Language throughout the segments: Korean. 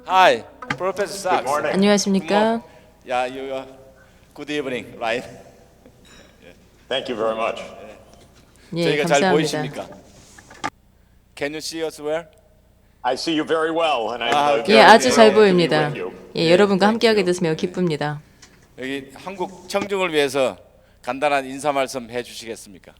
Hi, Professor Good Sachs. morning. 안녕하십니까? Yeah, you. Good evening, right? Thank you very much. 예, 저희가 잘 감사합니다. 보이십니까? Can you see us well? I see you very well, and I'm 예, 예, very 아주 잘 thrilled to be 보입니다. with you. 예, 여러분과 thank 함께하게 you. 돼서 매우 기쁩니다. 여기 한국 청중을 위해서 간단한 인사 말씀 해주시겠습니까?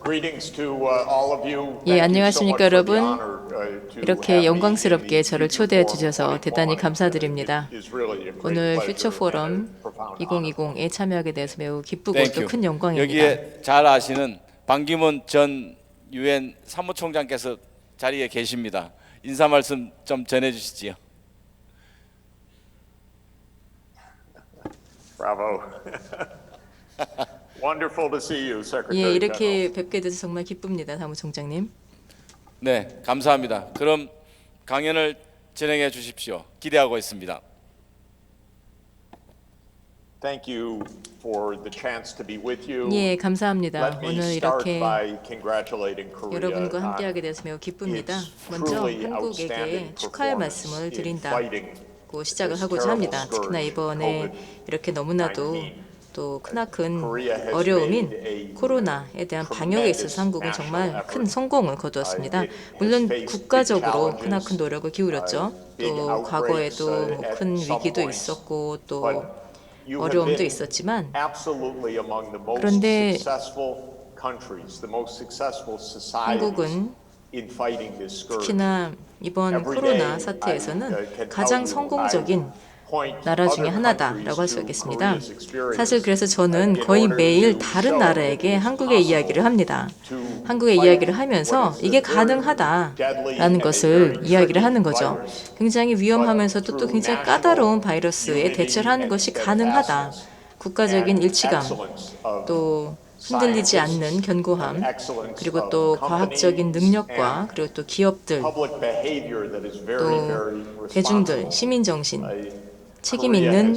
Greetings to all of you. 예, Thank you so 안녕하십니까, much for the 여러분. honor, to 이렇게 have me 영광스럽게 in the 저를 Future 초대해 Forum 주셔서 대단히 2021. 감사드립니다. It is really a great 오늘 pleasure 퓨처 and 포럼 a profound honor. 2020에 참여하게 돼서 매우 기쁘고 Thank 또 you. 큰 영광입니다. 여기에 잘 아시는 반기문 전 유엔 사무총장께서 자리에 계십니다. 인사 말씀 좀 전해주시지요. Bravo. Wonderful to see you, Secretary 예, General. 이렇게 뵙게 돼서 정말 기쁩니다, 사무총장님. 네, 감사합니다. 그럼 강연을 진행해 주십시오. 기대하고 있습니다. Thank you for the chance to be with you. 예, 감사합니다. Let me 오늘 start 이렇게 by congratulating Korea 여러분과 on 함께하게 돼서 매우 기쁩니다. its 먼저 truly 한국에게 outstanding 축하의 performance 말씀을 in 드린다고 fighting 시작을 this 하고자 terrible 합니다. 특히나 scourge, 이번에 이렇게 너무나도 COVID-19. 또 크나큰 Korea has 어려움인 made a 코로나에 대한 방역에 있어서 한국은 정말 큰 성공을 거두었습니다. It 물론 has faced 국가적으로 big 크나큰 노력을 기울였죠. big 또 outbreaks, 과거에도 뭐 at 큰 some 위기도 points. 있었고 또 But you have 어려움도 been 있었지만 absolutely among the most 그런데 successful countries, the most successful 한국은 societies in fighting this scourge. 특히나 이번 Every 코로나 day I 사태에서는 can 가장 tell you, 성공적인 I point 나라 중에 other 하나다라고 countries 할 수 to 있겠습니다. Korea's experience 사실 그래서 저는 in 거의 order 매일 to 다른 show 나라에게 that it's 한국의 이야기를 합니다. to 한국의 fight 이야기를 하면서 what is a 이게 very 가능하다라는 deadly 것을 and a 이야기를 very 하는 tricky 거죠. virus. 굉장히 위험하면서도 또 through 굉장히 national 까다로운 바이러스에 unity 대처를 하는 and 것이 가능하다. steadfastness 국가적인 and 일치감, excellence of 또 흔들리지 않는 견고함, 그리고 또 과학적인 능력과 그리고 또 기업들, public behavior that is very, 또 very 대중들, responsible. 시민 정신, 책임 있는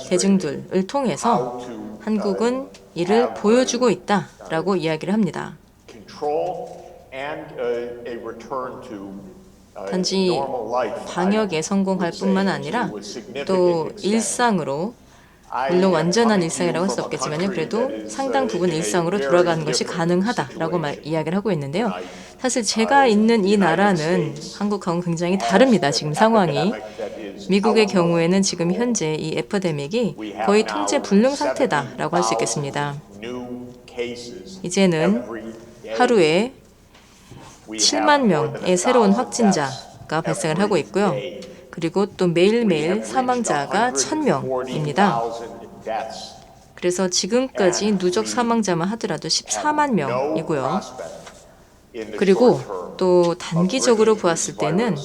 대중들을 통해서 한국은 이를 보여주고 있다라고 이야기를 합니다. Control and a return to 단지 normal life. 방역에 성공할 뿐만 아니라 또 일상으로, 물론 완전한 일상이라고 할 수 없겠지만요. 그래도 상당 부분 일상으로 돌아가는 것이 가능하다라고 이야기를 하고 있는데요. 사실 제가 있는 이 나라는 한국하고는 굉장히 다릅니다. 지금 상황이. 미국의 경우에는 지금 현재 이 에피데믹이 거의 통제 불능 상태다라고 할 수 있겠습니다. 이제는 하루에 7만 명의 새로운 확진자가 발생을 하고 있고요. 그리고 또 매일매일 사망자가 1,000명입니다. 그래서 지금까지 누적 사망자만 하더라도 14만 명이고요. 그리고 또 단기적으로 보았을 때는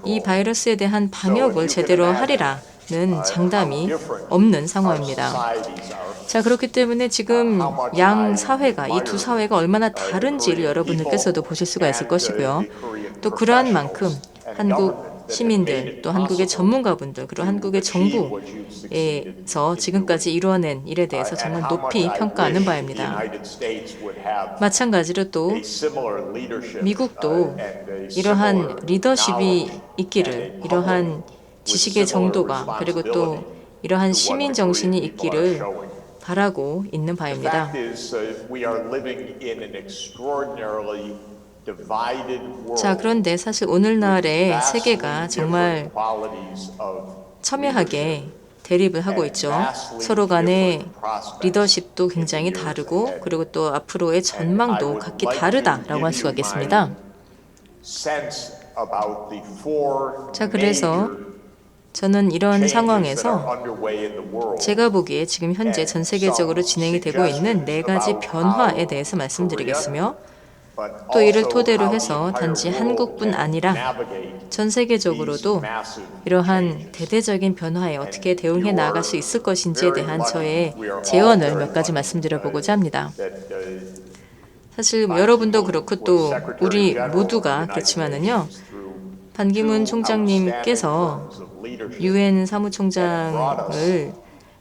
이 바이러스에 대한 방역을 제대로 하리라는 장담이 없는 상황입니다. 자, 그렇기 때문에 지금 양 사회가, 이 두 사회가 얼마나 다른지를 여러분들께서도 보실 수가 있을 것이고요. 또 그러한 만큼 한국 시민들, 또 한국의 전문가분들, 그리고 한국의 정부에서 지금까지 이루어낸 일에 대해서 정말 높이 평가하는 바입니다. 마찬가지로 또 미국도 이러한 리더십이 있기를, 이러한 지식의 정도가, 그리고 또 이러한 시민 정신이 있기를 바라고 있는 바입니다. 자, 그런데 사실 오늘날의 세계가 정말 첨예하게 대립을 하고 있죠. 서로 간의 리더십도 굉장히 다르고, 그리고 또 앞으로의 전망도 각기 다르다라고 할 수가 있겠습니다. 자, 그래서 저는 이런 상황에서 제가 보기에 지금 현재 전 세계적으로 진행이 되고 있는 4가지 변화에 대해서 말씀드리겠으며, 또 이를 토대로 해서 단지 한국뿐 아니라 전 세계적으로도 이러한 대대적인 변화에 어떻게 대응해 나아갈 수 있을 것인지에 대한 저의 제언을 몇 가지 말씀드려보고자 합니다. 사실 여러분도 그렇고 또 우리 모두가 그렇지만은요, 반기문 총장님께서 유엔 사무총장을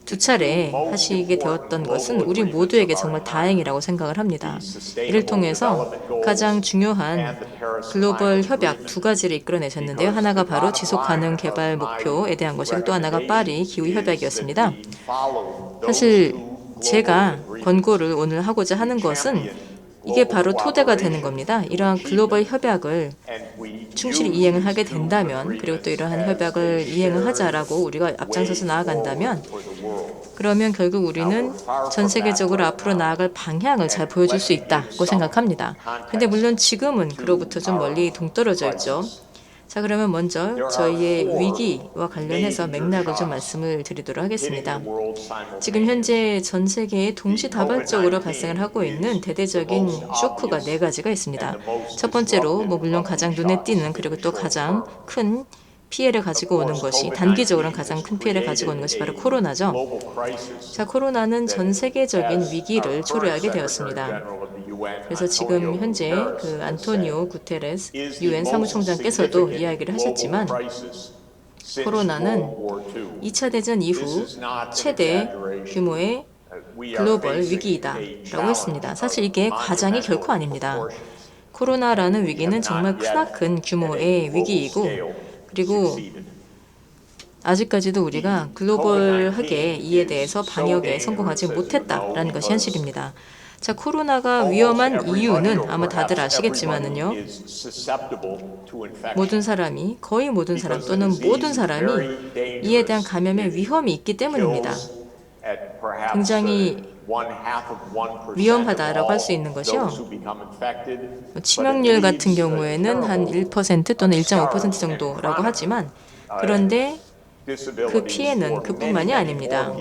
두 차례 하시게 되었던 것은 우리 모두에게 정말 다행이라고 생각을 합니다. 이를 통해서 가장 중요한 글로벌 협약 두 가지를 이끌어내셨는데요. 하나가 바로 지속가능 개발 목표에 대한 것이고 또 하나가 파리 기후 협약이었습니다. 사실 제가 권고를 오늘 하고자 하는 것은 이게 바로 토대가 되는 겁니다. 이러한 글로벌 협약을 충실히 이행을 하게 된다면, 그리고 또 이러한 협약을 이행을 하자라고 우리가 앞장서서 나아간다면, 그러면 결국 우리는 전 세계적으로 앞으로 나아갈 방향을 잘 보여줄 수 있다고 생각합니다. 근데 물론 지금은 그로부터 좀 멀리 동떨어져 있죠. 자, 그러면 먼저 저희의 위기와 관련해서 맥락을 좀 말씀을 드리도록 하겠습니다. 지금 현재 전 세계에 동시다발적으로 발생을 하고 있는 대대적인 쇼크가 4가지가 있습니다. 첫 번째로 물론 가장 눈에 띄는, 그리고 또 가장 큰 피해를 가지고 오는 것이, 단기적으로는 가장 큰 피해를 가지고 오는 것이 바로 코로나죠. 자, 코로나는 전 세계적인 위기를 초래하게 되었습니다. 그래서 지금 현재 그 안토니오 구테레스 유엔 사무총장께서도 이야기를 하셨지만, 코로나는 2차 대전 이후 최대 규모의 글로벌 위기이다라고 했습니다. 사실 이게 과장이 결코 아닙니다. 코로나라는 위기는 정말 크나큰 규모의 위기이고, 그리고 아직까지도 우리가 글로벌하게 이에 대해서 방역에 성공하지 못했다라는 것이 현실입니다. 자, 코로나가 위험한 이유는 아마 다들 아시겠지만은요, 모든 사람이, 거의 모든 사람 또는 모든 사람이 이에 대한 감염의 위험이 있기 때문입니다. 굉장히 위험하다라고 할 수 있는 것이요, 치명률 같은 경우에는 한 1% 또는 1.5% 정도라고 하지만, 그런데 그 피해는 그뿐만이 아닙니다.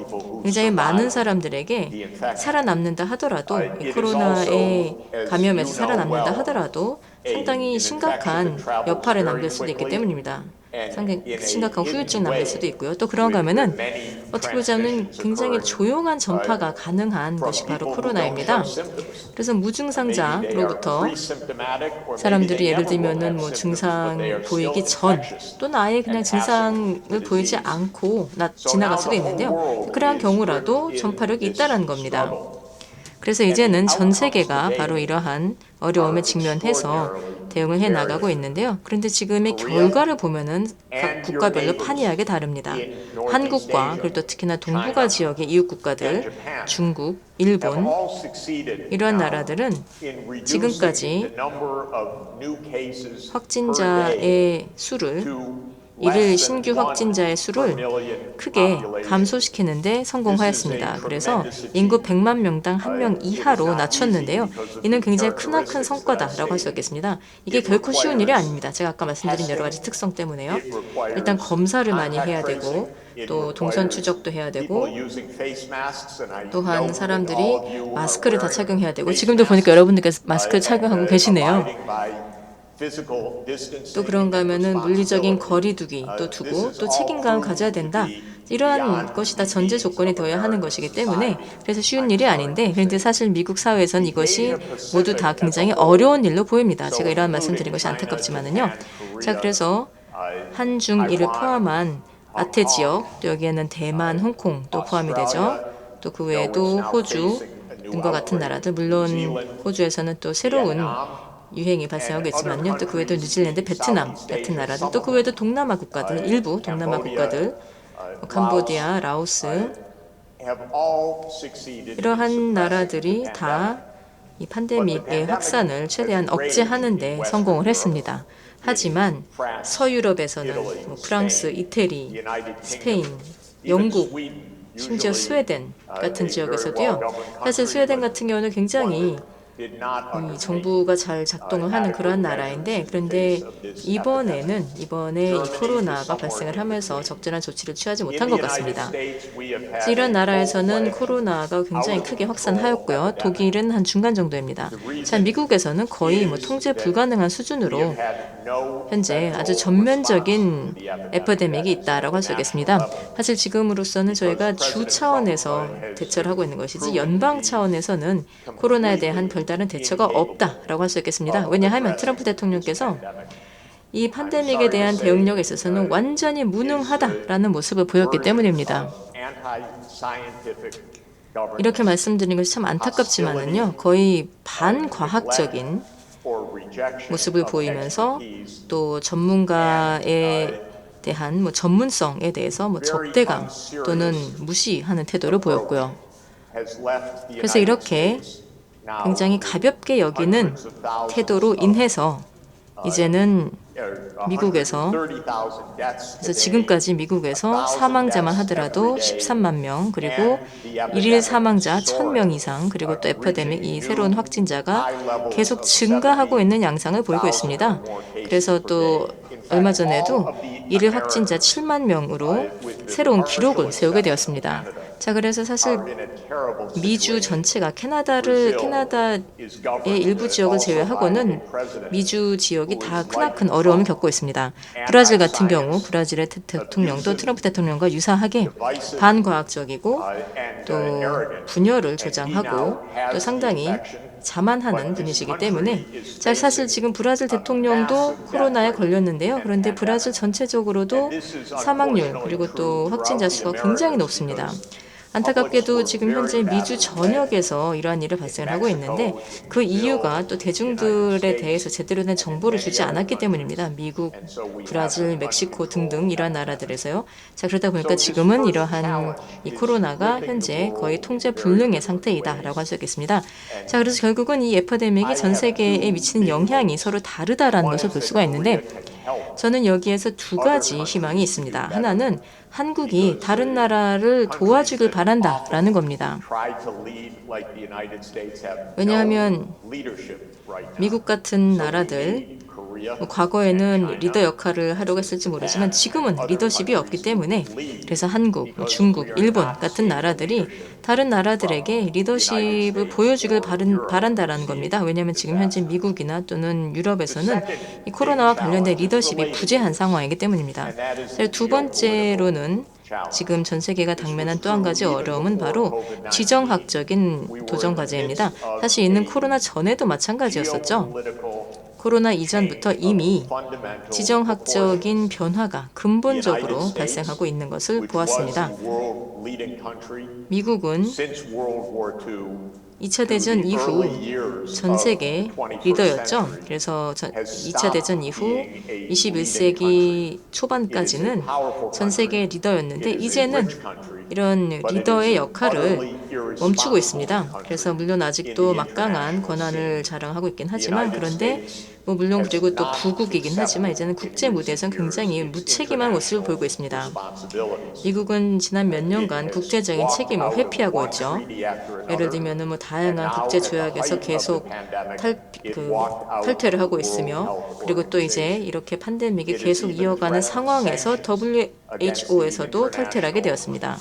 굉장히 많은 사람들에게 살아남는다 하더라도, 이 코로나에 감염해서 살아남는다 하더라도 상당히 심각한 여파를 남길 수도 있기 때문입니다. 상당히 심각한 후유증 남길 수도 있고요. 또 그런가 하면은 어떻게 보자면 굉장히 조용한 전파가 가능한 것이 바로 코로나입니다. 그래서 무증상자로부터 사람들이 예를 들면은 증상 보이기 전 또는 아예 그냥 증상을 보이지 않고 지나갈 수도 있는데요. 그러한 경우라도 전파력이 있다라는 겁니다. 그래서 이제는 전 세계가 바로 이러한 어려움에 직면해서 대응을 해 나가고 있는데요. 그런데 지금의 결과를 보면은 각 국가별로 판이하게 다릅니다. 한국과, 그리고 또 특히나 동북아 지역의 이웃 국가들, 중국, 일본, 이러한 나라들은 지금까지 확진자의 수를, 이를 신규 확진자의 수를 크게 감소시키는데 성공하였습니다. 그래서 인구 100만 명당 1명 이하로 낮췄는데요. 이는 굉장히 크나큰 성과다라고 할 수 있겠습니다. 이게 결코 쉬운 일이 아닙니다. 제가 아까 말씀드린 여러 가지 특성 때문에요. 일단 검사를 많이 해야 되고, 또 동선 추적도 해야 되고, 또한 사람들이 마스크를 다 착용해야 되고, 지금도 보니까 여러분들께서 마스크를 착용하고 계시네요. 또 그런가 하면은 물리적인 거리두기 또 두고, 또 책임감을 가져야 된다. 이러한 것이 다 전제 조건이 되어야 하는 것이기 때문에, 그래서 쉬운 일이 아닌데, 그런데 사실 미국 사회에서는 이것이 모두 다 굉장히 어려운 일로 보입니다. 제가 이러한 말씀드린 것이 안타깝지만은요. 자, 그래서 한중 일을 포함한 아태 지역, 또 여기에는 대만, 홍콩 또 포함이 되죠. 또 그 외에도 호주 등과 같은 나라들, 물론 호주에서는 또 새로운 유행이 발생하고 있지만요. 또 그 외에도 뉴질랜드, 베트남 같은 나라들, 또 그 외에도 동남아 국가들, 일부 동남아 국가들, 캄보디아, 라오스, 이러한 나라들이 다 이 팬데믹의 확산을 최대한 억제하는 데 성공을 했습니다. 하지만 서유럽에서는 프랑스, 이태리, 스페인, 영국, 심지어 스웨덴 같은 지역에서도요. 사실 스웨덴 같은 경우는 굉장히 이 정부가 잘 작동을 하는 그러한 나라인데, 그런데 이번에 이 코로나가 발생을 하면서 적절한 조치를 취하지 못한 것 같습니다. 이런 나라에서는 코로나가 굉장히 크게 확산하였고요. 독일은 한 중간 정도입니다. 자, 미국에서는 거의 통제 불가능한 수준으로 현재 아주 전면적인 에피데믹이 있다라고 할 수 있겠습니다. 사실 지금으로서는 저희가 주 차원에서 대처를 하고 있는 것이지, 연방 차원에서는 코로나에 대한 별다른 대처가 없다라고 할 수 있겠습니다. 왜냐하면 트럼프 대통령께서 이 팬데믹에 대한 대응력에 있어서는 완전히 무능하다라는 모습을 보였기 때문입니다. 이렇게 말씀드리는 것이 참 안타깝지만은요, 거의 반과학적인 모습을 보이면서 또 전문가에 대한 전문성에 대해서 적대감 또는 무시하는 태도를 보였고요. 그래서 이렇게 굉장히 가볍게 여기는 태도로 인해서 이제는 미국에서, 그래서 지금까지 미국에서 사망자만 하더라도 13만 명, 그리고 일일 사망자 1,000명 이상, 그리고 또 에피데믹, 이 새로운 확진자가 계속 증가하고 있는 양상을 보이고 있습니다. 그래서 또 얼마 전에도 일일 확진자 7만 명으로 새로운 기록을 세우게 되었습니다. 자, 그래서 사실 미주 전체가 캐나다의 일부 지역을 제외하고는 미주 지역이 다 크나큰 어려움을 겪고 있습니다. 브라질 같은 경우 브라질의 대통령도 트럼프 대통령과 유사하게 반과학적이고 또 분열을 조장하고 또 상당히 자만하는 분이시기 때문에, 자, 사실 지금 브라질 대통령도 코로나에 걸렸는데요. 그런데 브라질 전체적으로도 사망률 그리고 또 확진자 수가 굉장히 높습니다. 안타깝게도 지금 현재 미주 전역에서 이러한 일을 발생하고 있는데, 그 이유가 또 대중들에 대해서 제대로 된 정보를 주지 않았기 때문입니다. 미국, 브라질, 멕시코 등등 이러한 나라들에서요. 자, 그러다 보니까 지금은 이러한 이 코로나가 현재 거의 통제 불능의 상태이다라고 할 수 있겠습니다. 자, 그래서 결국은 이 에피데믹이 전 세계에 미치는 영향이 서로 다르다라는 것을 볼 수가 있는데, 저는 여기에서 두 가지 희망이 있습니다. 하나는 한국이 다른 나라를 도와주길 바란다라는 겁니다. 왜냐하면 미국 같은 나라들, 과거에는 리더 역할을 하려고 했을지 모르지만 지금은 리더십이 없기 때문에, 그래서 한국, 중국, 일본 같은 나라들이 다른 나라들에게 리더십을 보여주길 바란다라는 겁니다. 왜냐하면 지금 현재 미국이나 또는 유럽에서는 이 코로나와 관련된 리더십이 부재한 상황이기 때문입니다. 두 번째로는 지금 전 세계가 당면한 또 한 가지 어려움은 바로 지정학적인 도전 과제입니다. 사실 이는 코로나 전에도 마찬가지였었죠. 코로나 이전부터 이미 지정학적인 변화가 근본적으로 발생하고 있는 것을 보았습니다. 미국은 2차 대전 이후 전 세계 리더였죠. 그래서 2차 대전 이후 21세기 초반까지는 전 세계 리더였는데, 이제는 이런 리더의 역할을 멈추고 있습니다. 그래서 물론 아직도 막강한 권한을 자랑하고 있긴 하지만, 그런데 물론 그리고 또 부국이긴 하지만 이제는 국제 무대에서는 굉장히 무책임한 모습을 보이고 있습니다. 미국은 지난 몇 년간 국제적인 책임을 회피하고 있죠. 예를 들면 다양한 국제 조약에서 계속 탈퇴를 하고 있으며, 그리고 또 이제 이렇게 팬데믹이 계속 이어가는 상황에서 WHO에서도 탈퇴를 하게 되었습니다.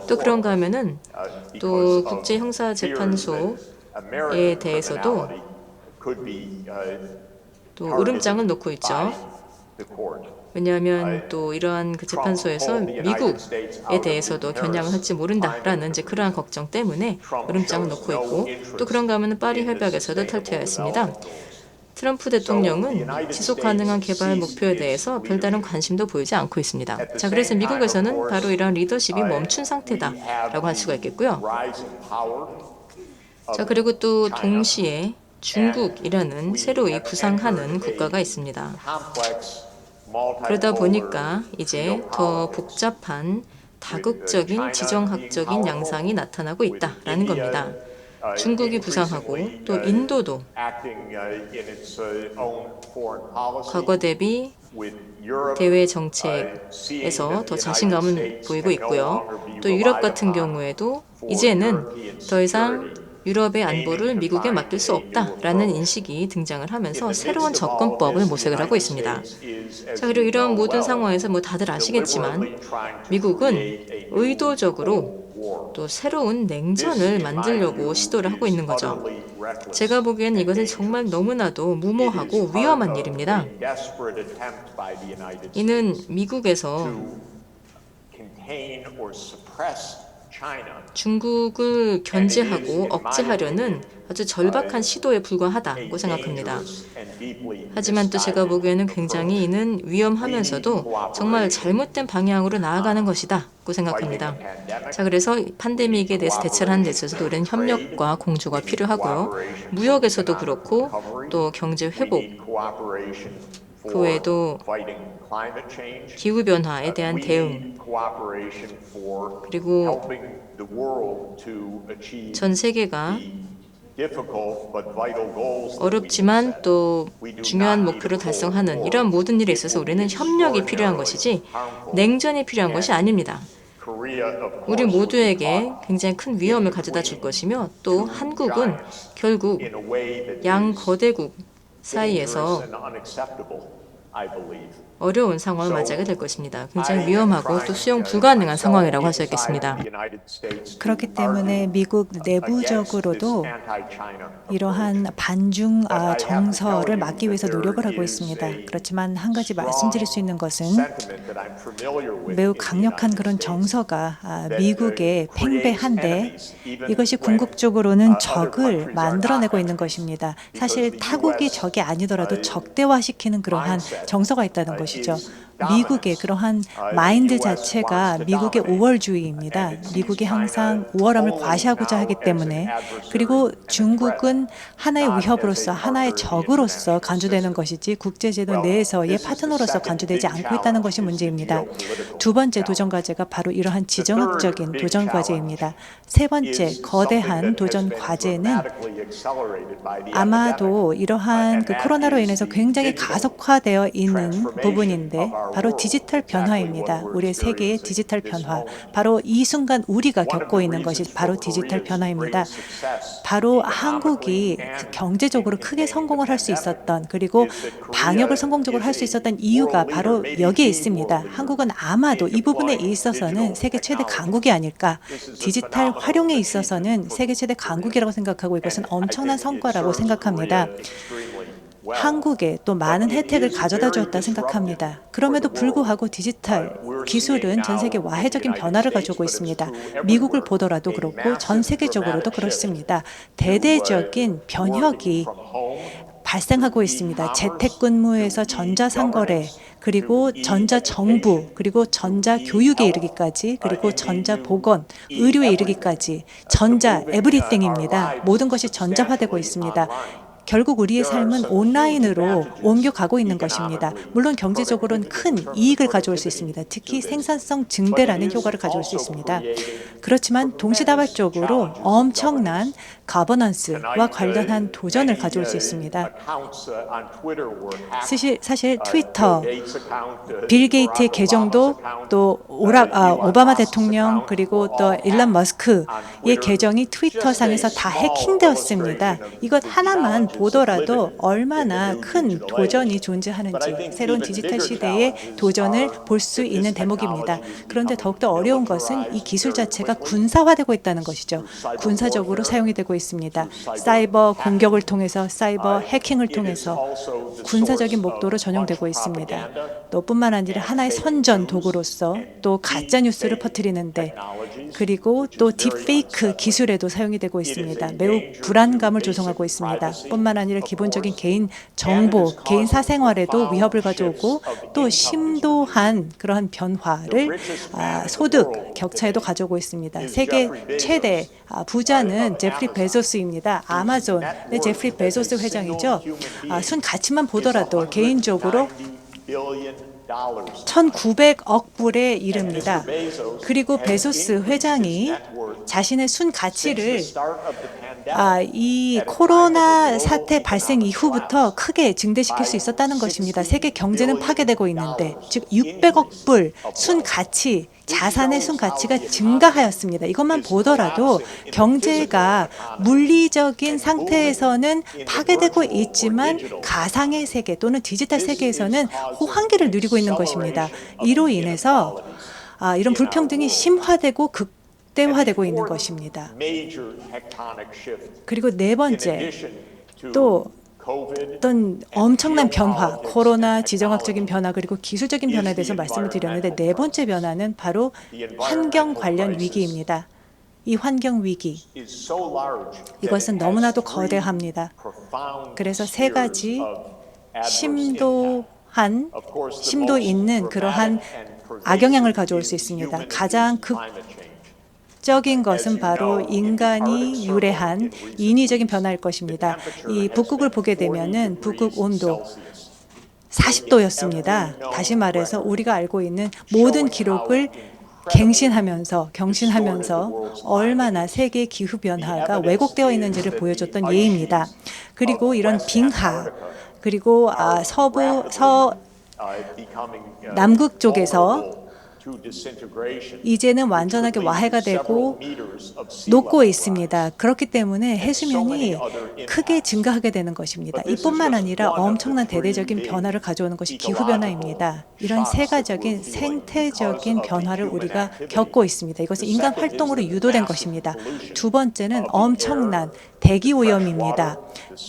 또 그런가 하면은 또 국제형사재판소에 대해서도 또 으름장을 놓고 있죠. 왜냐하면 또 이러한 그 재판소에서 미국에 대해서도 겨냥을 할지 모른다라는 이제 그러한 걱정 때문에 으름장을 놓고 있고, 또 그런가 하면 파리 협약에서도 탈퇴하였습니다. 트럼프 대통령은 지속 가능한 개발 목표에 대해서 별다른 관심도 보이지 않고 있습니다. 자, 그래서 미국에서는 바로 이러한 리더십이 멈춘 상태다라고 할 수가 있겠고요. 자, 그리고 또 동시에 중국이라는 새로이 부상하는 국가가 있습니다. 그러다 보니까 이제 더 복잡한 다국적인 지정학적인 양상이 나타나고 있다라는 겁니다. 중국이 부상하고 또 인도도 과거 대비 대외 정책에서 더 자신감을 보이고 있고요. 또 유럽 같은 경우에도 이제는 더 이상 유럽의 안보를 미국에 맡길 수 없다라는 인식이 등장을 하면서 새로운 접근법을 모색을 하고 있습니다. 자, 그리고 이런 모든 상황에서 다들 아시겠지만 미국은 의도적으로 또 새로운 냉전을 만들려고 시도를 하고 있는 거죠. 제가 보기엔 이것은 정말 너무나도 무모하고 위험한 일입니다. 이는 미국에서 중국을 견제하고 억제하려는 아주 절박한 시도에 불과하다고 생각합니다. 하지만 또 제가 보기에는 굉장히 이는 위험하면서도 정말 잘못된 방향으로 나아가는 것이다고 생각합니다. 자, 그래서 팬데믹에 대해서 대처를 하는 데 있어서도 우리는 협력과 공조가 필요하고요. 무역에서도 그렇고 또 경제 회복, 그 외에도 기후변화에 대한 대응, 그리고 전 세계가 어렵지만 또 중요한 목표를 달성하는 이런 모든 일에 있어서 우리는 협력이 필요한 것이지 냉전이 필요한 것이 아닙니다. 우리 모두에게 굉장히 큰 위험을 가져다 줄 것이며 또 한국은 결국 양거대국 사이에서 어려운 상황을 맞이하게 될 것입니다. 굉장히 위험하고 또 수용 불가능한 상황이라고 할 수 있겠습니다. 그렇기 때문에 미국 내부적으로도 이러한 반중 정서를 막기 위해서 노력을 하고 있습니다. 그렇지만 한 가지 말씀드릴 수 있는 것은 매우 강력한 그런 정서가 미국에 팽배한데 이것이 궁극적으로는 적을 만들어내고 있는 것입니다. 사실 타국이 적이 아니더라도 적대화시키는 그러한 정서가 있다는 것이죠. 미국의 그러한 마인드 자체가 미국의 우월주의입니다. 미국이 항상 우월함을 과시하고자 하기 때문에, 그리고 중국은 하나의 위협으로서 하나의 적으로서 간주되는 것이지 국제제도 내에서의 파트너로서 간주되지 않고 있다는 것이 문제입니다. 두 번째 도전 과제가 바로 이러한 지정학적인 도전 과제입니다. 세 번째 거대한 도전 과제는 아마도 이러한 그 코로나로 인해서 굉장히 가속화되어 있는 부분인데 바로 디지털 변화입니다. 우리의 세계의 디지털 변화. 바로 이 순간 우리가 겪고 있는 것이 바로 디지털 변화입니다. 바로 한국이 경제적으로 크게 성공을 할 수 있었던, 그리고 방역을 성공적으로 할 수 있었던 이유가 바로 여기에 있습니다. 한국은 아마도 이 부분에 있어서는 세계 최대 강국이 아닐까. 디지털 활용에 있어서는 세계 최대 강국이라고 생각하고 이것은 엄청난 성과라고 생각합니다. 한국에 또 많은 혜택을 가져다 주었다 생각합니다. 그럼에도 불구하고 디지털 기술은 전 세계 와해적인 변화를 가져오고 있습니다. 미국을 보더라도 그렇고 전 세계적으로도 그렇습니다. 대대적인 변혁이 발생하고 있습니다. 재택근무에서 전자상거래, 그리고 전자정부, 그리고 전자교육에 이르기까지, 그리고 전자보건, 의료에 이르기까지 전자 에브리띵입니다. 모든 것이 전자화되고 있습니다. 결국 우리의 삶은 온라인으로 옮겨가고 있는 것입니다. 물론 경제적으로는 큰 이익을 가져올 수 있습니다. 특히 생산성 증대라는 효과를 가져올 수 있습니다. 그렇지만 동시다발적으로 엄청난 가버넌스와 관련한 도전을 가져올 수 있습니다. 사실 트위터, 빌 게이트의 계정도 또 오바마 대통령 그리고 또 일론 머스크의 계정이 트위터 상에서 다 해킹되었습니다. 이것 하나만 보더라도 얼마나 큰 도전이 존재하는지, 새로운 디지털 시대의 도전을 볼 수 있는 대목입니다. 그런데 더욱더 어려운 것은 이 기술 자체가 군사화되고 있다는 것이죠. 군사적으로 사용이 되고 있습니다. 사이버 공격을 통해서, 사이버 해킹을 통해서 군사적인 목도로 전용되고 있습니다. 또 뿐만 아니라 하나의 선전 도구로서 또 가짜 뉴스를 퍼뜨리는데, 그리고 또 딥페이크 기술에도 사용이 되고 있습니다. 매우 불안감을 조성하고 있습니다. 뿐만 아니라 기본적인 개인 정보, 개인 사생활에도 위협을 가져오고 또 심도한 그러한 변화를 소득 격차에도 가져오고 있습니다. 세계 최대 부자는 제프리 베조스입니다. 아마존의 제프리 베조스 회장이죠. 순 가치만 보더라도 개인적으로 1,900억 불에 이릅니다. 그리고 베조스 회장이 자신의 순 가치를 이 코로나 사태 발생 이후부터 크게 증대시킬 수 있었다는 것입니다. 세계 경제는 파괴되고 있는데, 즉 600억 불 순 가치, 자산의 순 가치가 증가하였습니다. 이것만 보더라도 경제가 물리적인 상태에서는 파괴되고 있지만 가상의 세계 또는 디지털 세계에서는 호황기를 누리고 있는 것입니다. 이로 인해서 이런 불평등이 심화되고 극대화되고 있는 것입니다. 그리고 네 번째, 또 어떤 엄청난 변화, 코로나 지정학적인 변화 그리고 기술적인 변화에 대해서 말씀을 드렸는데, 네 번째 변화는 바로 환경 관련 위기입니다. 이 환경 위기, is so large that 이것은 it has 너무나도 three 거대합니다. profound 그래서 세 spheres 가지 of adverse impact. 심도 심도 있는 그러한 악영향을 가져올 수 있습니다. 가장 극적인 것은 바로 인간이 유래한 인위적인 변화일 것입니다. 이 북극을 보게 되면은 북극 온도 40도였습니다. 다시 말해서 우리가 알고 있는 모든 기록을 경신하면서 얼마나 세계 기후 변화가 왜곡되어 있는지를 보여줬던 예입니다. 그리고 이런 빙하, 그리고 남극 쪽에서 이제는 완전하게 와해가 되고 녹고 있습니다. 그렇기 때문에 해수면이 크게 증가하게 되는 것입니다. 이뿐만 아니라 엄청난 대대적인 변화를 가져오는 것이 기후변화입니다. 이런 세가적인 생태적인 변화를 우리가 겪고 있습니다. 이것은 인간 활동으로 유도된 것입니다. 두 번째는 엄청난 대기 오염입니다.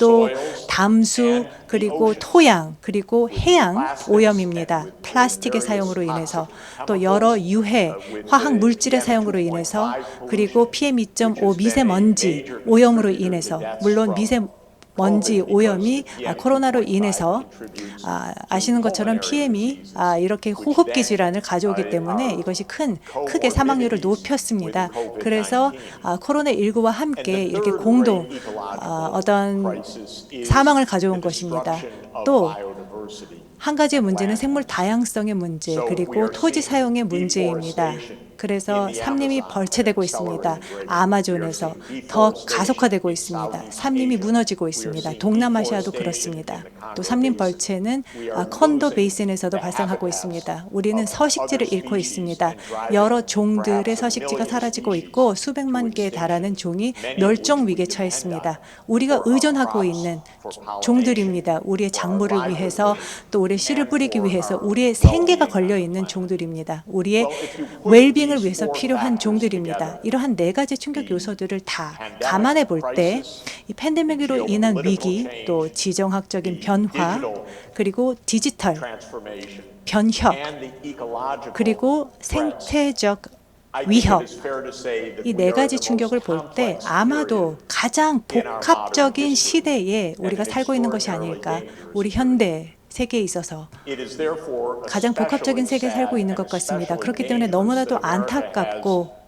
또 담수, 그리고 토양, 그리고 해양 오염입니다. 플라스틱의 사용으로 인해서, 또 여러 유해 화학 물질의 사용으로 인해서, 그리고 PM2.5 미세먼지 오염으로 인해서, 물론 미세먼지 오염이 코로나로 인해서 아시는 것처럼 PM이 이렇게 호흡기 질환을 가져오기 때문에 이것이 크게 사망률을 높였습니다. 그래서 코로나19와 함께 이렇게 공동 어떤 사망을 가져온 것입니다. 또 한 가지의 문제는 생물 다양성의 문제, 그리고 토지 사용의 문제입니다. 그래서 산림이 벌채되고 있습니다. 아마존에서 더 가속화되고 있습니다. 산림이 무너지고 있습니다. 동남아시아도 그렇습니다. 또 산림 벌채는 컨도 베이슨에서도 발생하고 있습니다. 우리는 서식지를 잃고 있습니다. 여러 종들의 서식지가 사라지고 있고 수백만 개에 달하는 종이 멸종 위기에 처했습니다. 우리가 의존하고 있는 종들입니다. 우리의 작물을 위해서, 또 우리의 씨를 뿌리기 위해서 우리의 생계가 걸려 있는 종들입니다. 우리의 웰빙을 위해서 필요한 종들입니다. 이러한 네 가지 충격 요소들을 다 감안해 볼 때 이 팬데믹으로 인한 위기, 또 지정학적인 변화, 그리고 디지털 변혁, 그리고 생태적 위협, 이 네 가지 충격을 볼 때 아마도 가장 복합적인 시대에 우리가 살고 있는 것이 아닐까. 우리 현대 세계에 있어서 가장 복합적인 세계에 살고 있는 것 같습니다. 그렇기 때문에 너무나도 안타깝고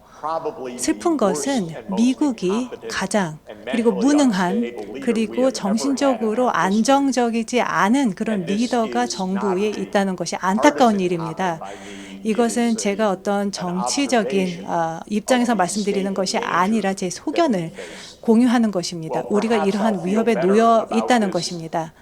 슬픈 것은 미국이 가장, 그리고 무능한, 그리고 정신적으로 안정적이지 않은 그런 리더가 정부에 있다는 것이 안타까운 일입니다. 이것은 제가 어떤 정치적인 입장에서 말씀드리는 것이 아니라 제 소견을 공유하는 것입니다. 우리가 이러한 위협에 놓여 있다는 것입니다.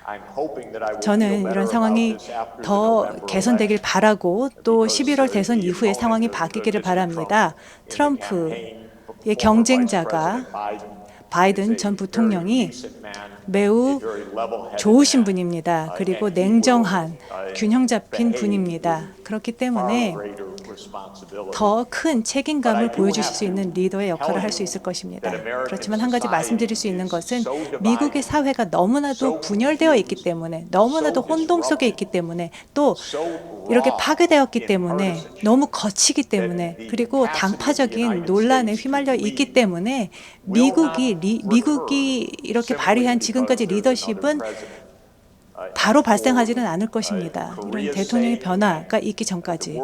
저는 이런 상황이 더 개선되길 바라고, 또 11월 대선 이후에 상황이 바뀌기를 바랍니다. 트럼프의 경쟁자가 바이든 전 부통령이 매우 좋으신 분입니다. 그리고 냉정한, 균형 잡힌 분입니다. 그렇기 때문에 더 큰 책임감을 보여주실 수 있는 리더의 역할을 할 수 있을 것입니다. 그렇지만 한 가지 말씀드릴 수 있는 것은 미국의 사회가 너무나도 분열되어 있기 때문에, 너무나도 혼동 속에 있기 때문에, 또 이렇게 파괴되었기 때문에, 너무 거치기 때문에, 그리고 당파적인 논란에 휘말려 있기 때문에 미국이 이렇게 발휘한 지금까지 리더십은 바로 발생하지는 않을 것입니다. 이런 대통령의 변화가 있기 전까지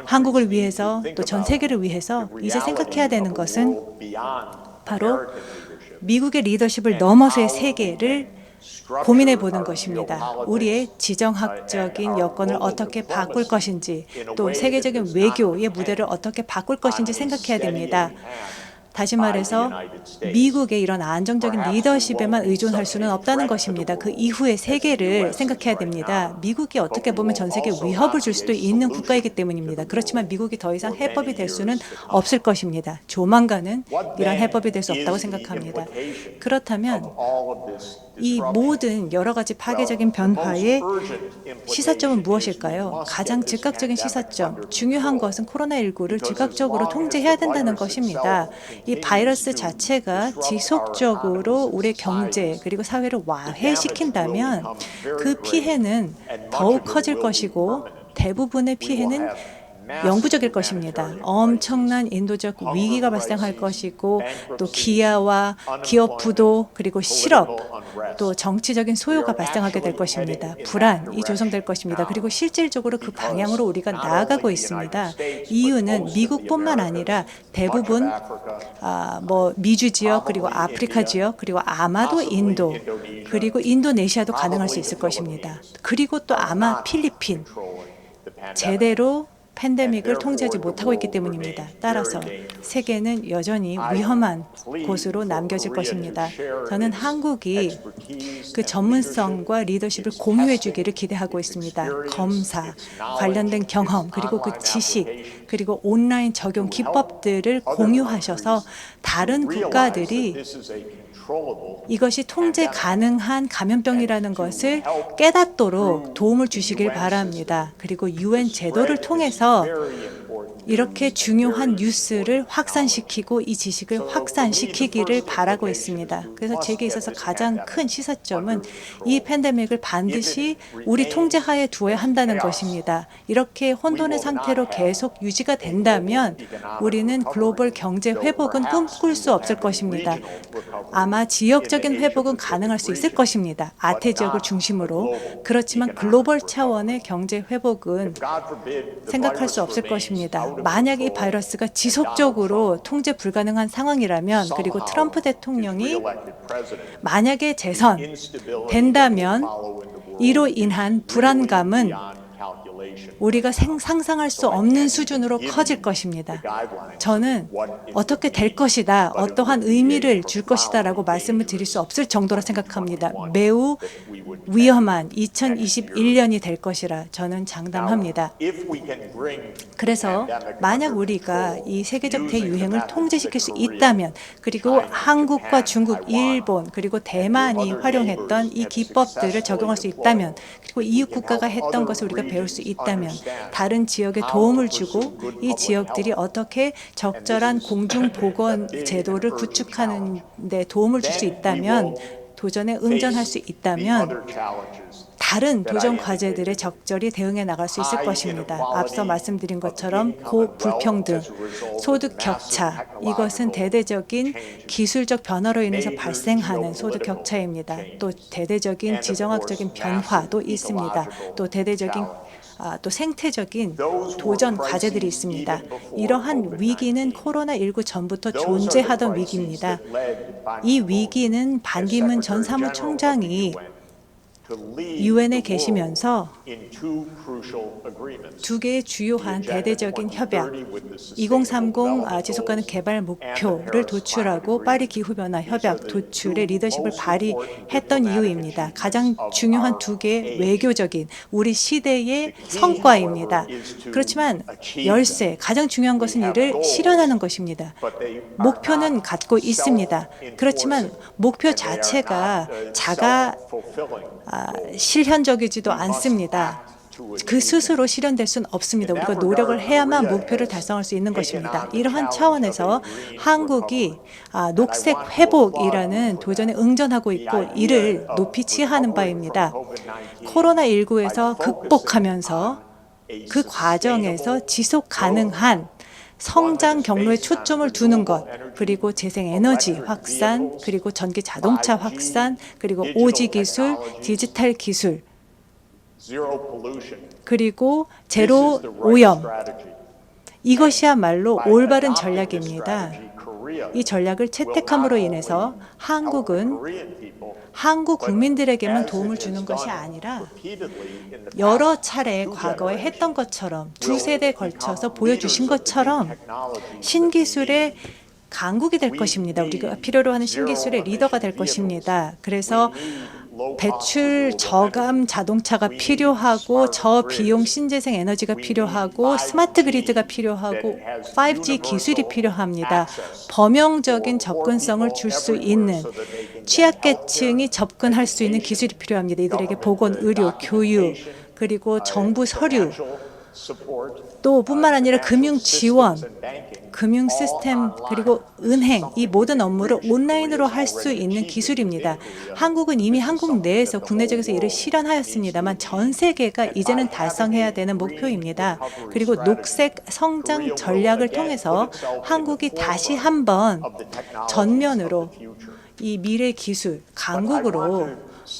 한국을 위해서, 또 전 세계를 위해서 이제 생각해야 되는 것은 바로 미국의 리더십을 넘어서의 세계를 고민해 보는 것입니다. 우리의 지정학적인 여건을 어떻게 바꿀 것인지, 또 세계적인 외교의 무대를 어떻게 바꿀 것인지 생각해야 됩니다. 다시 말해서 미국의 이런 안정적인 리더십에만 의존할 수는 없다는 것입니다. 그 이후의 세계를 생각해야 됩니다. 미국이 어떻게 보면 전 세계에 위협을 줄 수도 있는 국가이기 때문입니다. 그렇지만 미국이 더 이상 해법이 될 수는 없을 것입니다. 조만간은 이런 해법이 될 수 없다고 생각합니다. 그렇다면 이 모든 여러 가지 파괴적인 변화의 시사점은 무엇일까요? 가장 즉각적인 시사점, 중요한 것은 코로나19를 즉각적으로 통제해야 된다는 것입니다. 이 바이러스 자체가 지속적으로 우리의 경제 그리고 사회를 와해시킨다면 그 피해는 더욱 커질 것이고, 대부분의 피해는 영구적일 것입니다. 엄청난 인도적 위기가 발생할 것이고 또 기아와 기업 부도 그리고 실업 또 정치적인 소요가 발생하게 될 것입니다. 불안이 조성될 것입니다. 그리고 실질적으로 그 방향으로 우리가 나아가고 있습니다. 이유는 미국뿐만 아니라 대부분 미주 지역 그리고 아프리카 지역 그리고 아마도 인도 그리고 인도네시아도 가능할 수 있을 것입니다. 그리고 또 아마 필리핀 제대로 팬데믹을 통제하지 못하고 있기 때문입니다. 따라서 세계는 여전히 위험한 곳으로 남겨질 것입니다. 저는 한국이 그 전문성과 리더십을 공유해 주기를 기대하고 있습니다. 검사, 관련된 경험, 그리고 그 지식, 그리고 온라인 적용 기법들을 공유하셔서 다른 국가들이 이것이 통제 가능한 감염병이라는 것을 깨닫도록 도움을 주시길 바랍니다. 그리고 UN 제도를 통해서 이렇게 중요한 뉴스를 확산시키고 이 지식을 확산시키기를 바라고 있습니다. 그래서 제게 있어서 가장 큰 시사점은 이 팬데믹을 반드시 우리 통제하에 두어야 한다는 것입니다. 이렇게 혼돈의 상태로 계속 유지가 된다면 우리는 글로벌 경제 회복은 꿈꿀 수 없을 것입니다. 아마 지역적인 회복은 가능할 수 있을 것입니다. 아태 지역을 중심으로. 그렇지만 글로벌 차원의 경제 회복은 생각할 수 없을 것입니다. 만약 이 바이러스가 지속적으로 통제 불가능한 상황이라면 그리고 트럼프 대통령이 만약에 재선된다면 이로 인한 불안감은 우리가 상상할 수 없는 수준으로 커질 것입니다. 저는 어떻게 될 것이다, 어떠한 의미를 줄 것이다 라고 말씀을 드릴 수 없을 정도로 생각합니다. 매우 위험한 2021년이 될 것이라 저는 장담합니다. 그래서 만약 우리가 이 세계적 대유행을 통제시킬 수 있다면 그리고 한국과 중국, 일본 그리고 대만이 활용했던 이 기법들을 적용할 수 있다면 그리고 이웃 국가가 했던 것을 우리가 배울 수 있다면 다른 지역에 도움을 주고 이 지역들이 어떻게 적절한 공중보건 제도를 구축하는 데 도움을 줄 수 있다면 도전에 응전할 수 있다면 다른 도전 과제들에 적절히 대응해 나갈 수 있을 것입니다. 앞서 말씀드린 것처럼 고불평등, 소득 격차, 이것은 대대적인 기술적 변화로 인해서 발생하는 소득 격차입니다. 또 대대적인 지정학적인 변화도 있습니다. 또 대대적인 또 생태적인 도전 과제들이 있습니다. 이러한 위기는 코로나19 전부터 존재하던 위기입니다. 이 위기는 반기문 전 사무총장이 유엔에 계시면서 두 개의 주요한 대대적인 협약 2030 지속가능 개발 목표를 도출하고 파리 기후변화 협약 도출의 리더십을 발휘했던 이유입니다. 가장 중요한 두 개의 외교적인 우리 시대의 성과입니다. 그렇지만 열세, 가장 중요한 것은 이를 실현하는 것입니다. 목표는 갖고 있습니다. 그렇지만 목표 자체가 실현적이지도 않습니다. 그 스스로 실현될 수는 없습니다. 우리가 노력을 해야만 목표를 달성할 수 있는 것입니다. 이러한 차원에서 한국이 녹색 회복이라는 도전에 응전하고 있고 이를 높이 취하는 바입니다. 코로나19에서 극복하면서 그 과정에서 지속 가능한 성장 경로에 초점을 두는 것, 그리고 재생에너지 확산, 그리고 전기 자동차 확산, 그리고 오지 기술, 디지털 기술, 그리고 제로 오염. 이것이야말로 올바른 전략입니다. 이 전략을 채택함으로 인해서 한국은 한국 국민들에게만 도움을 주는 것이 아니라 여러 차례 과거에 했던 것처럼 두세 대에 걸쳐서 보여주신 것처럼 신기술의 강국이 될 것입니다. 우리가 필요로 하는 신기술의 리더가 될 것입니다. 그래서 배출 저감 자동차가 필요하고 저비용 신재생 에너지가 필요하고 스마트 그리드가 필요하고 5G 기술이 필요합니다. 범용적인 접근성을 줄 수 있는 취약계층이 접근할 수 있는 기술이 필요합니다. 이들에게 보건, 의료, 교육, 그리고 정부 서류, 또 뿐만 아니라 금융 지원, 금융 시스템 그리고 은행 이 모든 업무를 온라인으로 할 수 있는 기술입니다. 한국은 이미 한국 내에서 국내적에서 이를 실현하였습니다만 전 세계가 이제는 달성해야 되는 목표입니다. 그리고 녹색 성장 전략을 통해서 한국이 다시 한번 전면으로 이 미래 기술 강국으로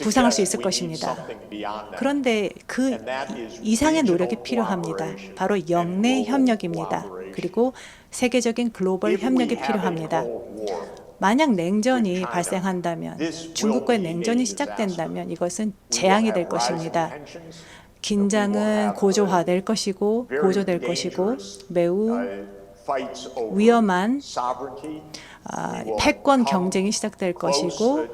부상할 수 있을 것입니다. 그런데 그 이상의 노력이 필요합니다. 바로 영내 협력입니다. 그리고 세계적인 글로벌 협력이 필요합니다. 만약 냉전이 발생한다면, 중국과의 냉전이 시작된다면 이것은 재앙이 될 것입니다. 긴장은 고조될 것이고 매우 위험한 패권 경쟁이 시작될 것이고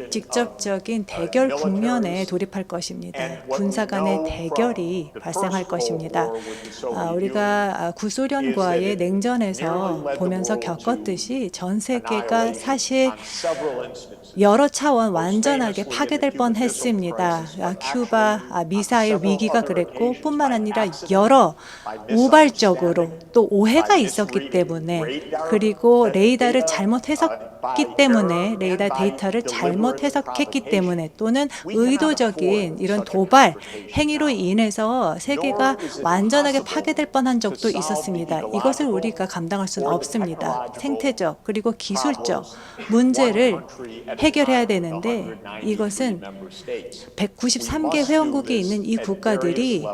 직접적인 대결 국면에 돌입할 것입니다. 군사 간의 대결이 발생할 것입니다. 우리가 구소련과의 냉전에서 보면서 겪었듯이 전 세계가 사실 여러 차원 완전하게 파괴될 뻔했습니다. 큐바 미사일 위기가 그랬고 뿐만 아니라 여러 우발적으로 또 오해가 있었기 때문에 그리고 레이더를 잘못 해석했기 때문에 레이더 데이터를 잘못 해석했기 때문에 또는 의도적인 이런 도발 행위로 인해서 세계가 완전하게 파괴될 뻔한 적도 있었습니다. 이것을 우리가 감당할 수는 없습니다. 생태적 그리고 기술적 문제를 해결해야 되는데 이것은 193개 회원국이 있는 이 국가들이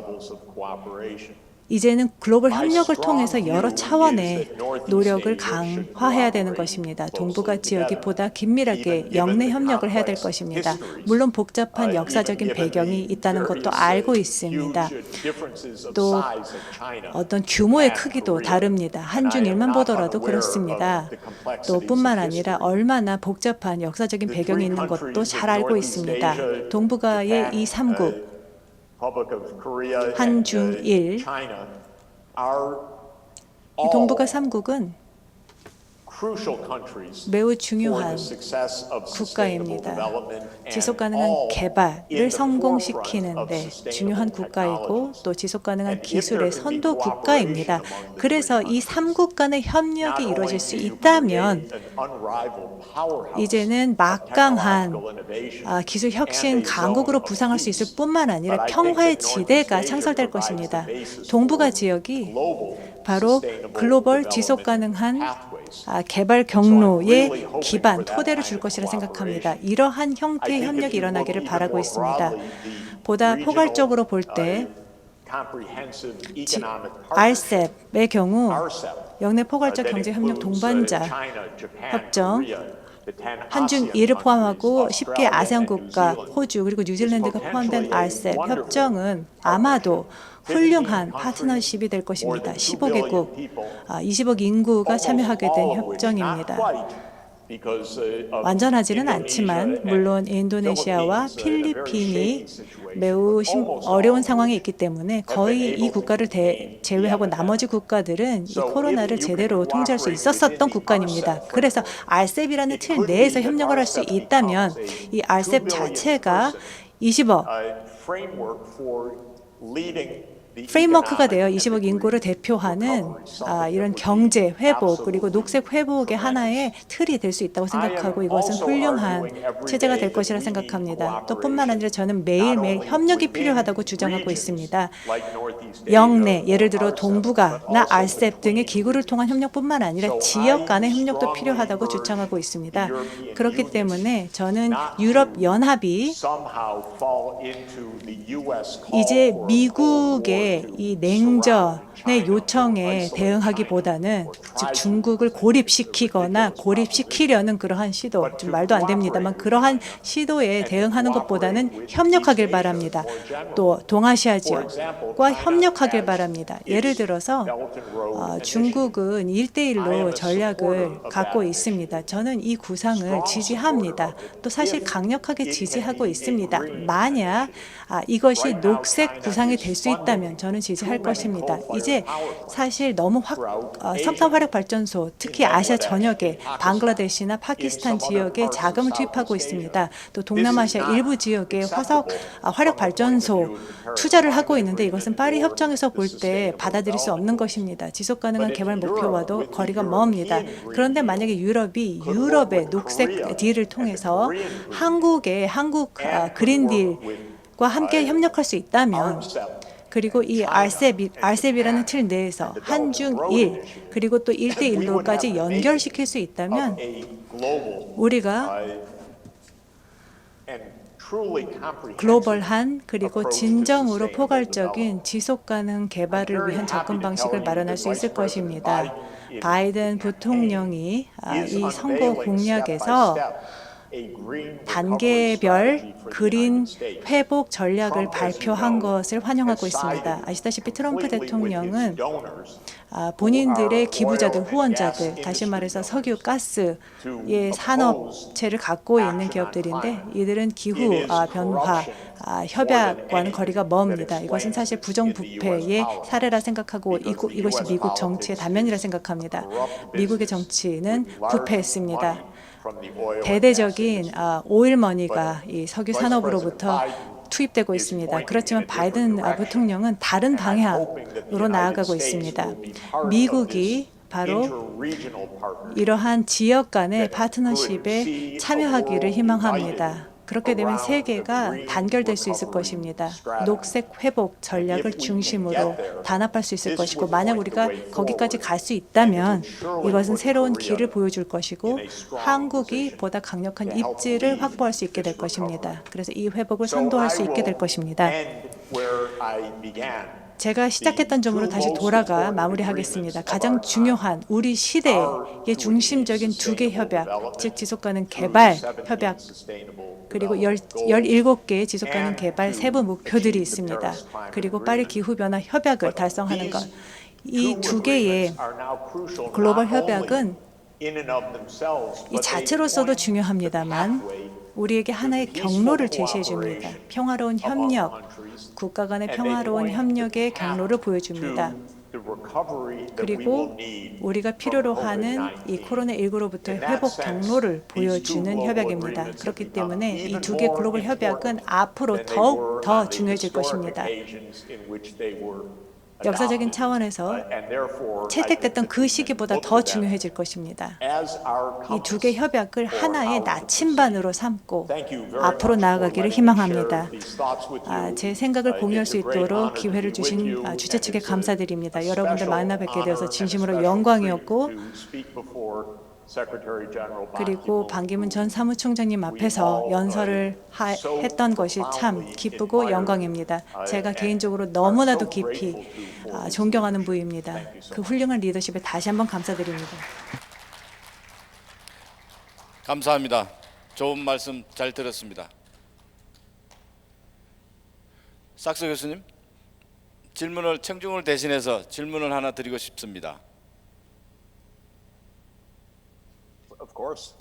이제는 글로벌 협력을 통해서 여러 차원의 노력을 강화해야 되는 것입니다. 동북아 지역이 보다 긴밀하게 영내 협력을 해야 될 것입니다. 물론 복잡한 역사적인 배경이 있다는 것도 알고 있습니다. 또 어떤 규모의 크기도 다릅니다. 한중일만 보더라도 그렇습니다. 또 뿐만 아니라 얼마나 복잡한 역사적인 배경이 있는 것도 잘 알고 있습니다. 동북아의 이 3국 한중일 동북아 3국은 매우 중요한 국가입니다. 지속가능한 개발을 성공시키는 데 중요한 국가이고 또 지속가능한 기술의 선도 국가입니다. 그래서 이 3국 간의 협력이 이루어질 수 있다면 이제는 막강한 기술 혁신 강국으로 부상할 수 있을 뿐만 아니라 평화의 지대가 창설될 것입니다. 동북아 지역이 바로 글로벌 지속가능한 개발 경로의 기반, 토대를 줄 것이라 생각합니다. 이러한 형태의 협력이 일어나기를 바라고 있습니다. 보다 포괄적으로 볼 때 RCEP의 경우 영내 포괄적 경제협력 동반자 협정 한중일을 포함하고 10개 아세안 국가, 호주 그리고 뉴질랜드가 포함된 RCEP 협정은 아마도 훌륭한 파트너십이 될 것입니다. 15개국, 20억 인구가 참여하게 된 협정입니다. 완전하지는 않지만 물론 인도네시아와 필리핀이 매우 어려운 상황에 있기 때문에 거의 이 국가를 제외하고 나머지 국가들은 이 코로나를 제대로 통제할 수 있었던 국가입니다. 그래서 RCEP이라는 틀 내에서 협력을 할 수 있다면 이 RCEP 자체가 20억 프레임워크가 되어 20억 인구를 대표하는 이런 경제 회복 그리고 녹색 회복의 하나의 틀이 될 수 있다고 생각하고 이것은 훌륭한 체제가 될 것이라 생각합니다. 또 뿐만 아니라 저는 매일매일 협력이 필요하다고 주장하고 있습니다. 영내, 예를 들어 동북아나 RCEP 등의 기구를 통한 협력뿐만 아니라 지역 간의 협력도 필요하다고 주장하고 있습니다. 그렇기 때문에 저는 유럽연합이 이제 미국의 이 냉전의 요청에 대응하기보다는 즉 중국을 고립시키거나 고립시키려는 그러한 시도, 좀 말도 안 됩니다만 그러한 시도에 대응하는 것보다는 협력하길 바랍니다. 또 동아시아 지역과 협력하길 바랍니다. 예를 들어서 중국은 1대1로 전략을 갖고 있습니다. 저는 이 구상을 지지합니다. 또 사실 강력하게 지지하고 있습니다. 만약 이것이 녹색 구상이 될 수 있다면 있다면 저는 지지할 것입니다. 이제 사실 너무 석탄 화력 발전소, 특히 아시아 전역에 방글라데시나 파키스탄 지역에 자금을 투입하고 있습니다. 또 동남아시아 일부 지역에 화력 발전소 투자를 하고 있는데 이것은 파리 협정에서 볼 때 받아들일 수 없는 것입니다. 지속 가능한 개발 목표와도 거리가 멉니다. 그런데 만약에 유럽의 녹색 딜을 통해서 한국 그린 딜과 함께 협력할 수 있다면, 그리고 이 RCEP이라는 틀 내에서 한중일 그리고 또 1대1로까지 연결시킬 수 있다면 우리가 글로벌한 그리고 진정으로 포괄적인 지속가능 개발을 위한 접근 방식을 마련할 수 있을 것입니다. 바이든 부통령이 이 선거 공약에서 단계별 그린 회복 전략을 발표한 것을 환영하고 있습니다. 아시다시피 트럼프 대통령은 본인들의 기부자들, 후원자들, 다시 말해서 석유, 가스의 산업체를 갖고 있는 기업들인데 이들은 기후 변화 협약과는 거리가 멉니다. 이것은 사실 부정부패의 사례라 생각하고 이것이 미국 정치의 단면이라 생각합니다. 미국의 정치는 부패했습니다. 대대적인 오일머니가 이 석유 산업으로부터 투입되고 있습니다. 그렇지만 바이든 부통령은 다른 방향으로 나아가고 있습니다. 미국이 바로 이러한 지역 간의 파트너십에 참여하기를 희망합니다. 그렇게 되면 세계가 단결될 수 있을 것입니다. 녹색 회복 전략을 중심으로 단합할 수 있을 것이고, 만약 우리가 거기까지 갈 수 있다면 이것은 새로운 길을 보여줄 것이고 한국이 보다 강력한 입지를 확보할 수 있게 될 것입니다. 그래서 이 회복을 선도할 수 있게 될 것입니다. 제가 시작했던 점으로 다시 돌아가 마무리하겠습니다. 가장 중요한 우리 시대의 중심적인 두 개 협약, 즉 지속가능 개발 협약, 그리고 17개의 지속가능 개발 세부 목표들이 있습니다. 그리고 파리 기후변화 협약을 달성하는 것. 이 두 개의 글로벌 협약은 이 자체로서도 중요합니다만 우리에게 하나의 경로를 제시해 줍니다. 평화로운 협력, 국가 간의 평화로운 협력의 경로를 보여줍니다. 그리고 우리가 필요로 하는 이 코로나19로부터의 회복 경로를 보여주는 협약입니다. 그렇기 때문에 이 두 개 글로벌 협약은 앞으로 더욱 더 중요해질 것입니다. 역사적인 차원에서 채택됐던 그 시기보다 더 중요해질 것입니다. 이 두 개 협약을 하나의 나침반으로 삼고 앞으로 나아가기를 희망합니다. 제 생각을 공유할 수 있도록 기회를 주신 주최 측에 감사드립니다. 여러분들 만나 뵙게 되어서 진심으로 영광이었고, 그리고 반기문 전 사무총장님 앞에서 연설을 했던 것이 참 기쁘고 영광입니다. 제가 개인적으로 너무나도 깊이 존경하는 부입니다. 그 훌륭한 리더십에 다시 한번 감사드립니다. 감사합니다. 좋은 말씀 잘 들었습니다. 삭스 교수님, 청중을 대신해서 질문을 하나 드리고 싶습니다. Of course.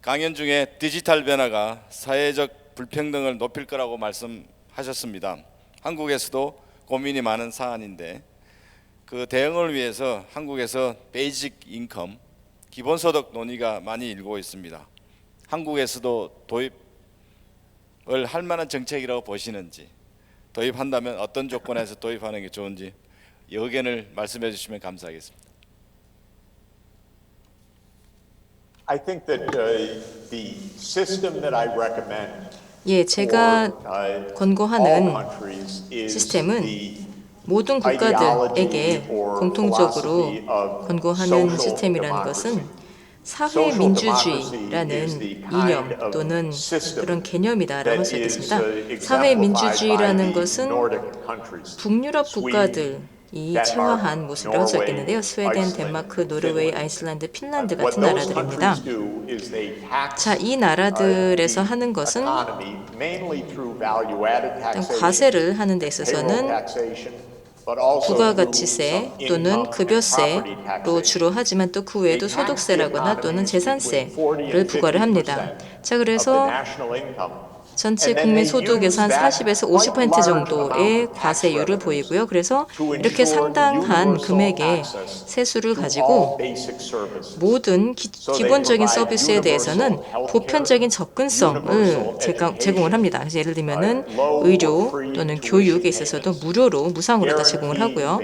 강연 중에 디지털 변화가 사회적 불평등을 높일 거라고 말씀하셨습니다. 한국에서도 고민이 많은 사안인데 그 대응을 위해서 한국에서 베이직 인컴, 기본소득 논의가 많이 일고 있습니다. 한국에서도 도입을 할 만한 정책이라고 보시는지, 도입한다면 어떤 조건에서 도입하는 게 좋은지 의견을 말씀해 주시면 감사하겠습니다. I think that the system that I recommend 제가 all 권고하는 countries is 시스템은 the 모든 국가들에게 공통적으로 권고하는 시스템이라는 것은 사회민주주의라는 이념 또는 그런 개념이다라고 할 수 있겠습니다. 사회민주주의라는 것은 북유럽 국가들이 체화한 모습이라고 할 수 있겠는데요. 스웨덴, 덴마크, 노르웨이, 아이슬란드, 핀란드 같은 나라들입니다. 자, 이 나라들에서 하는 것은 일단 과세를 하는 데 있어서는 부가가치세 또는 급여세로 주로 하지만 또 그 외에도 소득세라거나 또는 재산세를 부과를 합니다. 자, 그래서 전체 국민 소득에서 한 40에서 50% 정도의 과세율을 보이고요. 그래서 이렇게 상당한 금액의 세수를 가지고 모든 기본적인 서비스에 대해서는 보편적인 접근성을 제공을 합니다. 그래서 예를 들면은 의료 또는 교육에 있어서도 무료로 무상으로 다 제공을 하고요.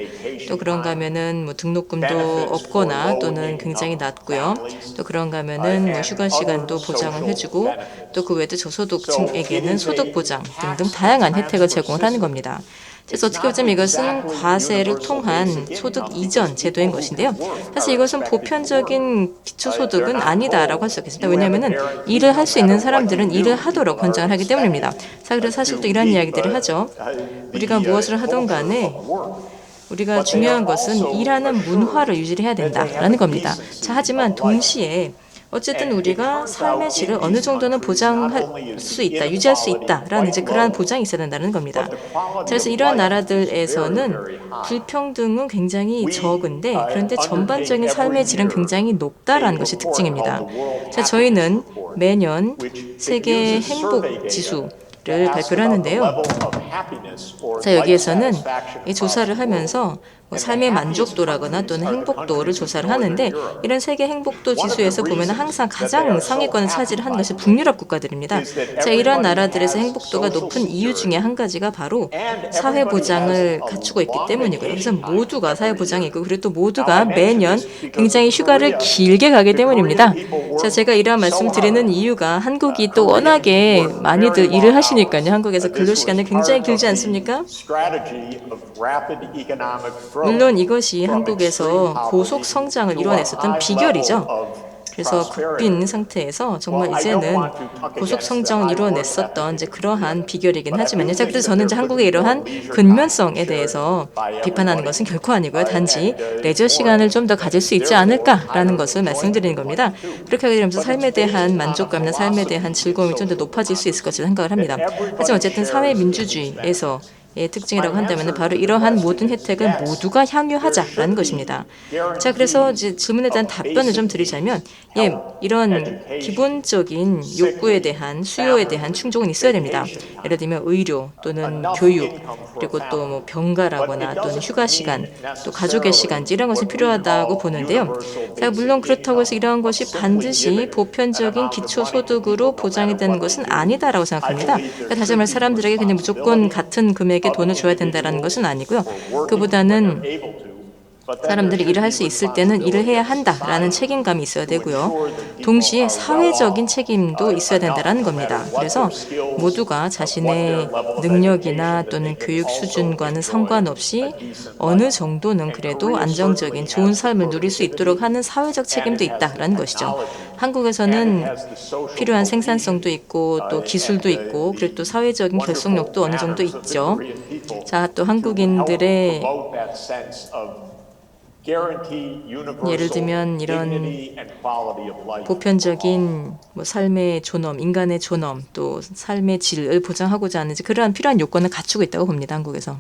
또 그런가 하면은 뭐 등록금도 없거나 또는 굉장히 낮고요. 또 그런가 하면은 뭐 휴가 시간도 보장을 해주고 또 그 외에도 저소득층에게는 소득 보장 등등 다양한 혜택을 제공을 하는 겁니다. 그래서 어떻게 보자면 이것은 과세를 통한 소득 이전 제도인 것인데요. 사실 이것은 보편적인 기초소득은 아니다라고 할 수 있겠습니다. 왜냐하면 일을 할 수 있는 사람들은 일을 하도록 권장을 하기 때문입니다. 자, 그래서 사실 또 이런 이야기들을 하죠. 우리가 무엇을 하던 간에 우리가 중요한 것은 일하는 문화를 유지해야 된다라는 겁니다. 자, 하지만 동시에 어쨌든 우리가 삶의 질을 어느 정도는 보장할 수 있다, 유지할 수 있다라는 이제 그러한 보장이 있어야 된다는 겁니다. 그래서 이러한 나라들에서는 불평등은 굉장히 적은데 그런데 전반적인 삶의 질은 굉장히 높다라는 것이 특징입니다. 자, 저희는 매년 세계 행복 지수를 발표를 하는데요. 자, 여기에서는 이 조사를 하면서 삶의 만족도라거나 또는 행복도를 조사를 하는데 이런 세계 행복도 지수에서 보면 항상 가장 상위권을 차지하는 것이 북유럽 국가들입니다. 자, 이러한 나라들에서 행복도가 높은 이유 중에 한 가지가 바로 사회보장을 갖추고 있기 때문이고요. 그래서 모두가 사회보장이 있고 그리고 또 모두가 매년 굉장히 휴가를 길게 가기 때문입니다. 자, 제가 이러한 말씀을 드리는 이유가 한국이 또 워낙에 많이들 일을 하시니까요. 한국에서 근로시간이 굉장히 길지 않습니까? 물론 이것이 한국에서 고속 성장을 이뤄냈었던 비결이죠. 그래서 국빈 상태에서 정말 이제는 고속 성장을 이뤄냈었던 이제 그러한 비결이긴 하지만요. 자, 그래서 저는 이제 한국의 이러한 근면성에 대해서 비판하는 것은 결코 아니고요. 단지 레저 시간을 좀 더 가질 수 있지 않을까라는 것을 말씀드리는 겁니다. 그렇게 하게 되면서 삶에 대한 만족감이나 삶에 대한 즐거움이 좀 더 높아질 수 있을 것이라 생각을 합니다. 하지만 어쨌든 사회 민주주의에서 특징이라고 한다면 바로 이러한 모든 혜택을 모두가 향유하자라는 것입니다. 자, 그래서 이제 질문에 대한 답변을 좀 드리자면 이런 기본적인 욕구에 대한 수요에 대한 충족은 있어야 됩니다. 예를 들면 의료 또는 교육 그리고 또 뭐 병가라거나 또는 휴가 시간 또 가족의 시간 이런 것이 필요하다고 보는데요. 자, 물론 그렇다고 해서 이러한 것이 반드시 보편적인 기초소득으로 보장이 되는 것은 아니다라고 생각합니다. 그러니까 다시 말해 사람들에게 그냥 무조건 같은 금액의 돈을 줘야 된다는 것은 아니고요. 그보다는 사람들이 일을 할 수 있을 때는 일을 해야 한다라는 책임감이 있어야 되고요. 동시에 사회적인 책임도 있어야 된다라는 겁니다. 그래서 모두가 자신의 능력이나 또는 교육 수준과는 상관없이 어느 정도는 그래도 안정적인 좋은 삶을 누릴 수 있도록 하는 사회적 책임도 있다라는 것이죠. 한국에서는 필요한 생산성도 있고 또 기술도 있고 그리고 또 사회적인 결속력도 어느 정도 있죠. 자, 또 한국인들의 예를 들면 이런 보편적인 삶의 존엄, 인간의 존엄, 또 삶의 질을 보장하고자 하는 그러한 필요한 요건을 갖추고 있다고 봅니다. 한국에서.